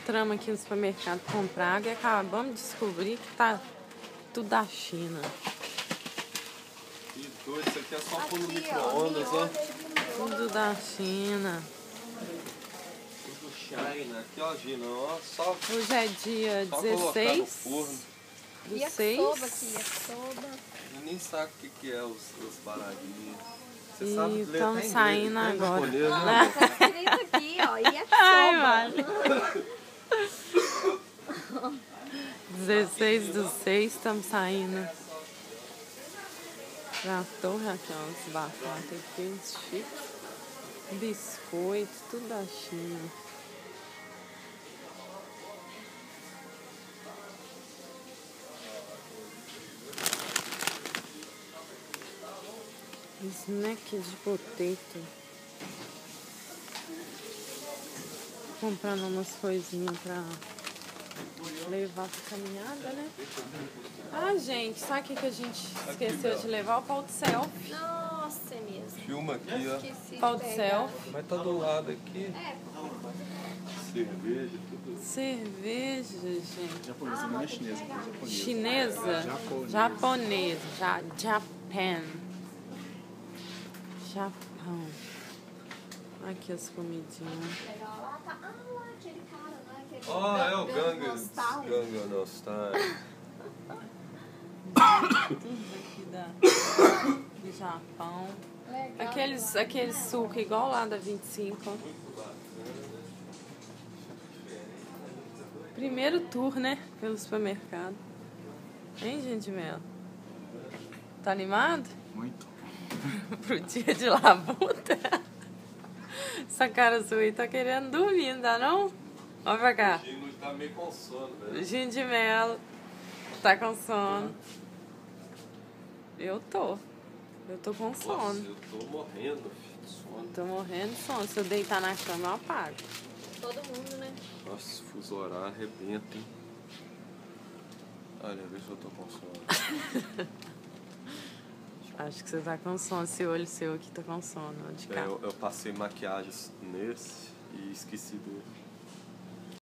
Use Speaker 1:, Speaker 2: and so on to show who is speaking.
Speaker 1: entramos aqui no supermercado comprar água e acabamos de descobrir que tá tudo da China.
Speaker 2: Que doido, isso aqui é só pôr no micro-ondas, ó.
Speaker 1: Tudo da China.
Speaker 2: Tudo China. Aqui, ó, Gina, ó. Só
Speaker 1: Hoje é dia
Speaker 2: colocar
Speaker 1: 16
Speaker 2: no forno.
Speaker 1: do
Speaker 3: E a
Speaker 1: 6.
Speaker 3: soba aqui, a soba.
Speaker 2: Eu nem sabe o que é os baralhinhos. Você
Speaker 1: E
Speaker 2: sabe ler
Speaker 1: tão
Speaker 2: até
Speaker 1: saindo
Speaker 2: inglês, até
Speaker 1: agora.
Speaker 2: japonês,
Speaker 3: Não,
Speaker 2: né?
Speaker 3: tá escrito aqui, ó. E a
Speaker 1: Ai,
Speaker 3: soba.
Speaker 1: vale. 16 do 6, estamos saindo pra torre, aqui, ó, os batatas aqui, os chips, biscoito, tudo da China. Snack de potato. Comprando umas coisinhas pra levar pra caminhada, né? Ah, gente, sabe o que a gente esqueceu de levar? O pau de selfie.
Speaker 3: Nossa, é mesmo.
Speaker 2: Filma aqui, ó.
Speaker 3: Esqueci
Speaker 1: Pau
Speaker 3: de
Speaker 1: de
Speaker 3: pegar.
Speaker 1: selfie.
Speaker 2: Mas tá do lado aqui.
Speaker 3: É,
Speaker 2: Cerveja, tudo.
Speaker 1: Cerveja, gente.
Speaker 4: Japonesa, não é chinesa, é japonesa.
Speaker 1: Chinesa?
Speaker 4: Japonesa.
Speaker 1: Japonesa. Japan. Japão. Aqui as comidinhas.
Speaker 3: legal. Lá tá. Ah, lá aquele cara, né? Aquele
Speaker 2: Ó, é o
Speaker 3: Gangnam
Speaker 2: Gangnam
Speaker 3: Style.
Speaker 2: Gangnam Style.
Speaker 1: Tudo aqui do Japão.
Speaker 3: Legal.
Speaker 1: Aqueles suco igual lá da 25. ó. Primeiro tour, né? Pelo supermercado. Hein, gente Melo? Tá animado?
Speaker 4: Muito.
Speaker 1: Pro dia de labuta? Essa cara sua aí tá querendo dormir, não dá não? Olha pra cá.
Speaker 2: O Gino tá meio com sono, velho.
Speaker 1: Gin de Melo. Tá com sono. Eu tô com
Speaker 2: Nossa,
Speaker 1: sono.
Speaker 2: eu tô morrendo, filho, de sono.
Speaker 1: Tô morrendo de sono. Se eu deitar na cama, eu apago.
Speaker 3: Todo mundo, né?
Speaker 2: Nossa, fuso horário arrebenta, hein? Olha, vê se eu tô com sono.
Speaker 1: Acho que você tá com sono. Esse olho seu aqui tá com sono. De cá.
Speaker 2: Eu passei maquiagem nesse e esqueci dele.